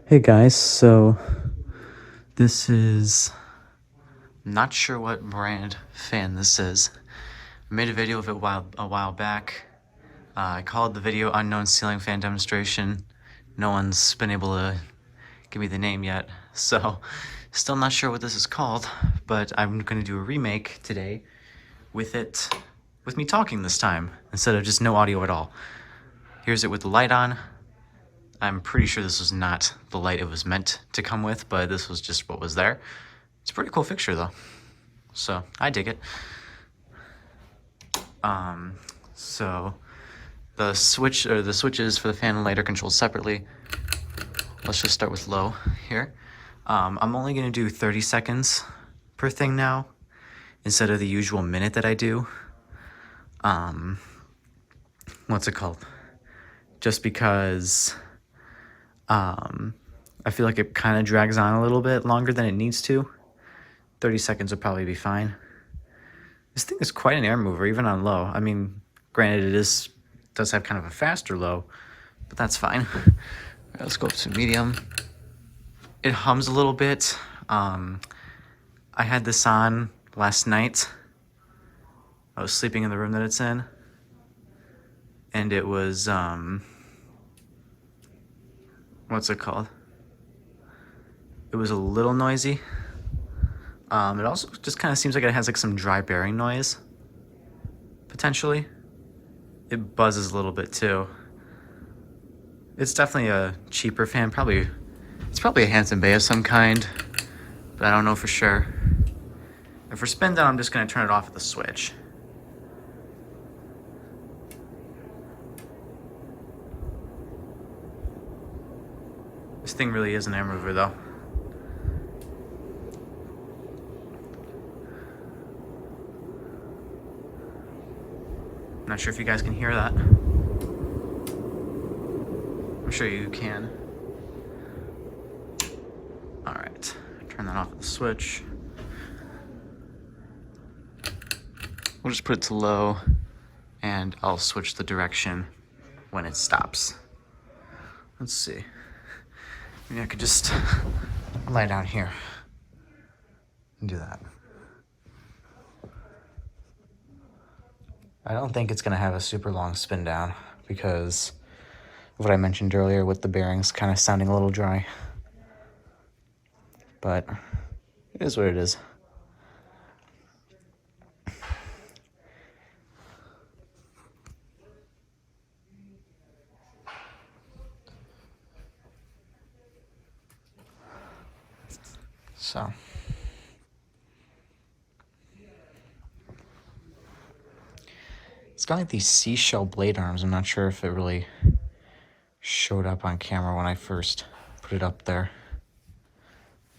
Hey guys, so this is not sure what brand fan this is. I made a video of it a while back. I called the video Unknown Ceiling Fan Demonstration. No one's been able to give me the name yet, so still not sure what this is called, but I'm going to do a remake today with me talking this time instead of just no audio at all. Here's it with the light on. I'm pretty sure this was not the light it was meant to come with, but this was just what was there. It's a pretty cool fixture though, so I dig it. So the switches for the fan and light are controlled separately. Let's just start with low here. I'm only gonna do 30 seconds per thing now, instead of the usual minute that I do. What's it called? Just because I feel like it kind of drags on a little bit longer than it needs to. 30 seconds would probably be fine. This thing is quite an air mover, even on low. I mean, granted, it does have kind of a faster low, but that's fine. All right, let's go up to medium. It hums a little bit. I had this on last night. I was sleeping in the room that it's in, and it was, what's it called? It was a little noisy. It also just kind of seems like it has like some dry bearing noise, potentially. It buzzes a little bit too. It's definitely a cheaper fan, it's probably a Hanson Bay of some kind, but I don't know for sure. And for spin down, I'm just gonna turn it off at the switch. This thing really is an air mover though. Not sure if you guys can hear that. I'm sure you can. All right, turn that off at the switch. We'll just put it to low, and I'll switch the direction when it stops. Let's see. Maybe I could just lie down here and do that. I don't think it's gonna have a super long spin down because of what I mentioned earlier with the bearings kind of sounding a little dry. But it is what it is. So. It's got like these seashell blade arms. I'm not sure if it really showed up on camera when I first put it up there.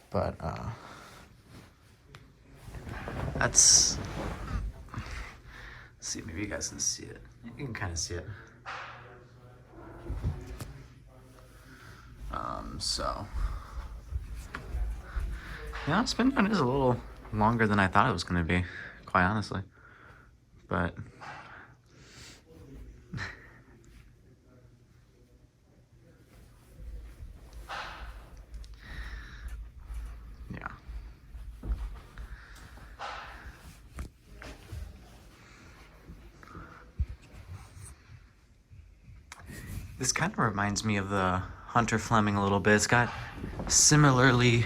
But let's see, maybe you guys can see it. You can kind of see it. So yeah, Spindown is a little longer than I thought it was going to be, quite honestly. But yeah. This kind of reminds me of the Hunter Fleming a little bit. It's got similarly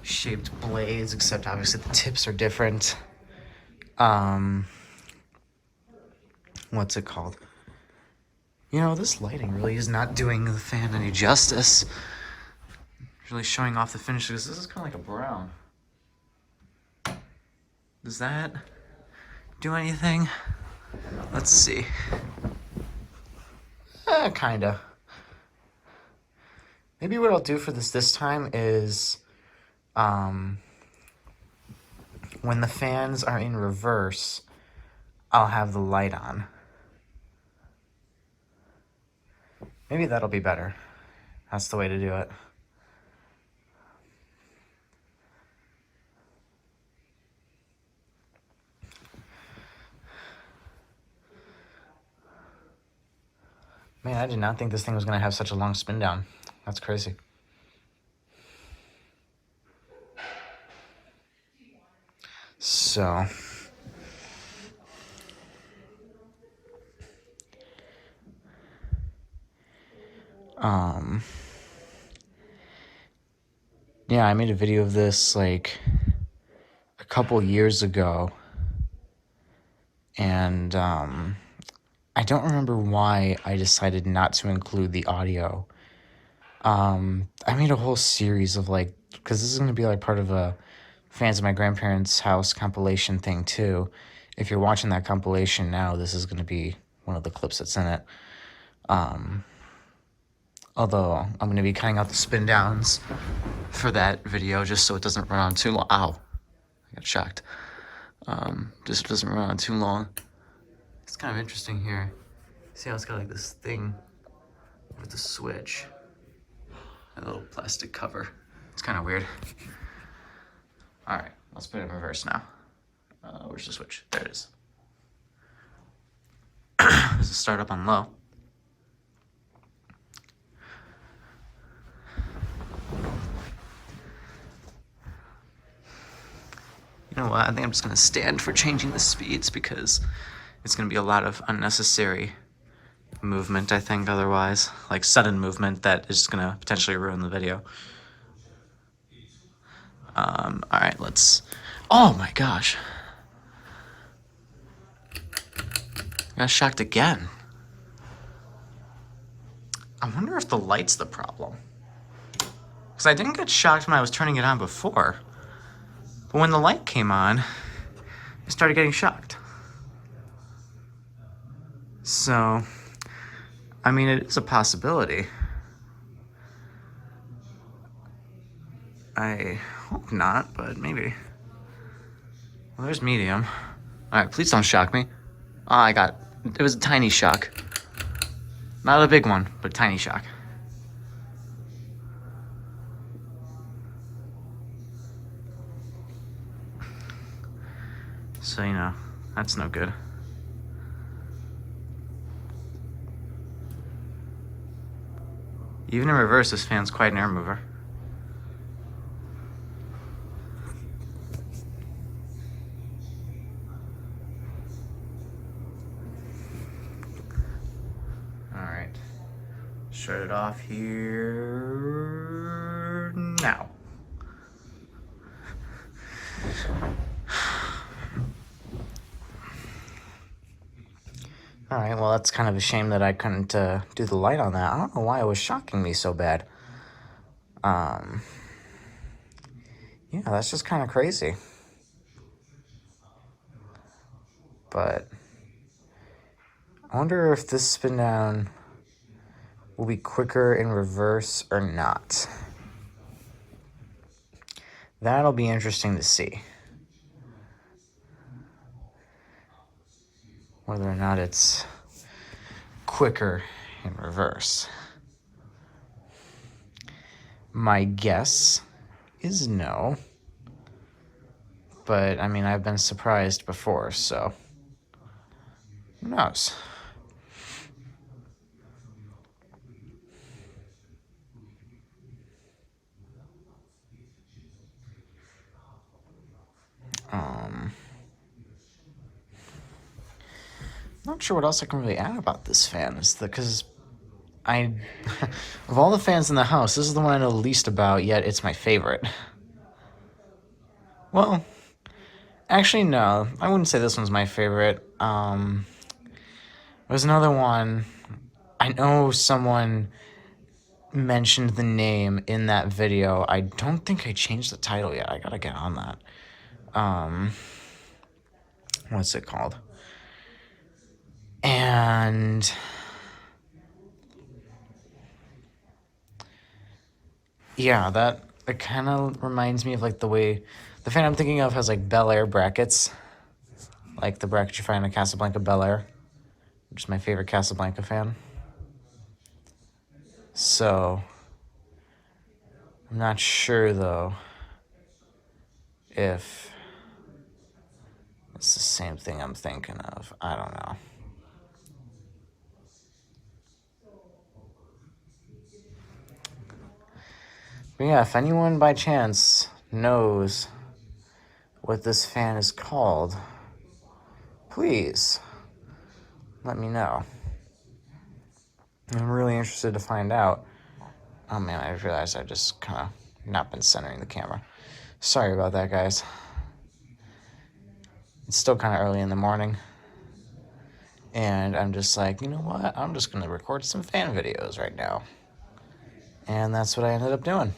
shaped blades, except obviously the tips are different. What's it called? You know, this lighting really is not doing the fan any justice. It's really showing off the finish because this is kind of like a brown. Does that do anything? Let's see. Kinda. Maybe what I'll do for this time is, when the fans are in reverse, I'll have the light on. Maybe that'll be better. That's the way to do it. Man, I did not think this thing was going to have such a long spin down. That's crazy. So, yeah, I made a video of this like a couple years ago, and I don't remember why I decided not to include the audio. I made a whole series of like, because this is going to be like part of a Fans of My Grandparents' House compilation thing too. If you're watching that compilation now, this is going to be one of the clips that's in it. Although I'm going to be cutting out the spin downs for that video just so it doesn't run on too long. Ow, I got shocked. Just so it doesn't run on too long. It's kind of interesting here. See how it's got like this thing with the switch. A little plastic cover. It's kind of weird. All right, let's put it in reverse now. Where's the switch? There it is. This is start up on low. You know what? I think I'm just gonna stand for changing the speeds because it's gonna be a lot of unnecessary movement, I think, otherwise. Like sudden movement that is just gonna potentially ruin the video. All right, let's. Oh my gosh. I got shocked again. I wonder if the light's the problem. Because I didn't get shocked when I was turning it on before. But when the light came on, I started getting shocked. So, I mean, it is a possibility. I hope not, but maybe. Well, there's medium. All right, please don't shock me. Oh, it was a tiny shock. Not a big one, but a tiny shock. So, you know, that's no good. Even in reverse, this fan's quite an air mover. Alright. Shut it off here now. Alright, well, that's kind of a shame that I couldn't do the light on that. I don't know why it was shocking me so bad. Yeah, that's just kind of crazy. But I wonder if this spin down will be quicker in reverse or not. That'll be interesting to see. Whether or not it's quicker in reverse. My guess is no. But, I mean, I've been surprised before, so who knows? Not sure what else I can really add about this fan, because of all the fans in the house, this is the one I know the least about, yet it's my favorite. Well, actually, no, I wouldn't say this one's my favorite. There's another one. I know someone mentioned the name in that video. I don't think I changed the title yet. I gotta get on that. What's it called? And yeah, it kind of reminds me of like the way the fan I'm thinking of has like Bel Air brackets, like the bracket you find in Casablanca Bel Air, which is my favorite Casablanca fan. So I'm not sure though if it's the same thing I'm thinking of. I don't know. But yeah, if anyone by chance knows what this fan is called, please let me know. I'm really interested to find out. Oh man, I realized I just kind of not been centering the camera. Sorry about that, guys. It's still kind of early in the morning. And I'm just like, you know what? I'm just going to record some fan videos right now. And that's what I ended up doing.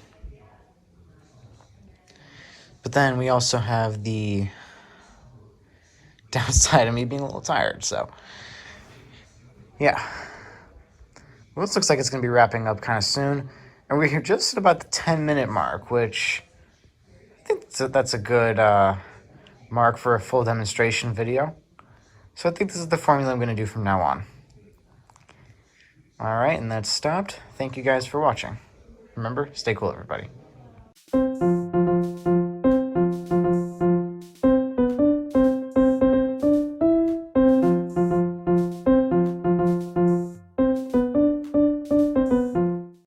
But then we also have the downside of me being a little tired, so yeah. Well, this looks like it's going to be wrapping up kind of soon. And we're here just at about the 10-minute mark, which I think that's a good mark for a full demonstration video. So I think this is the formula I'm going to do from now on. All right, and that's stopped. Thank you guys for watching. Remember, stay cool, everybody.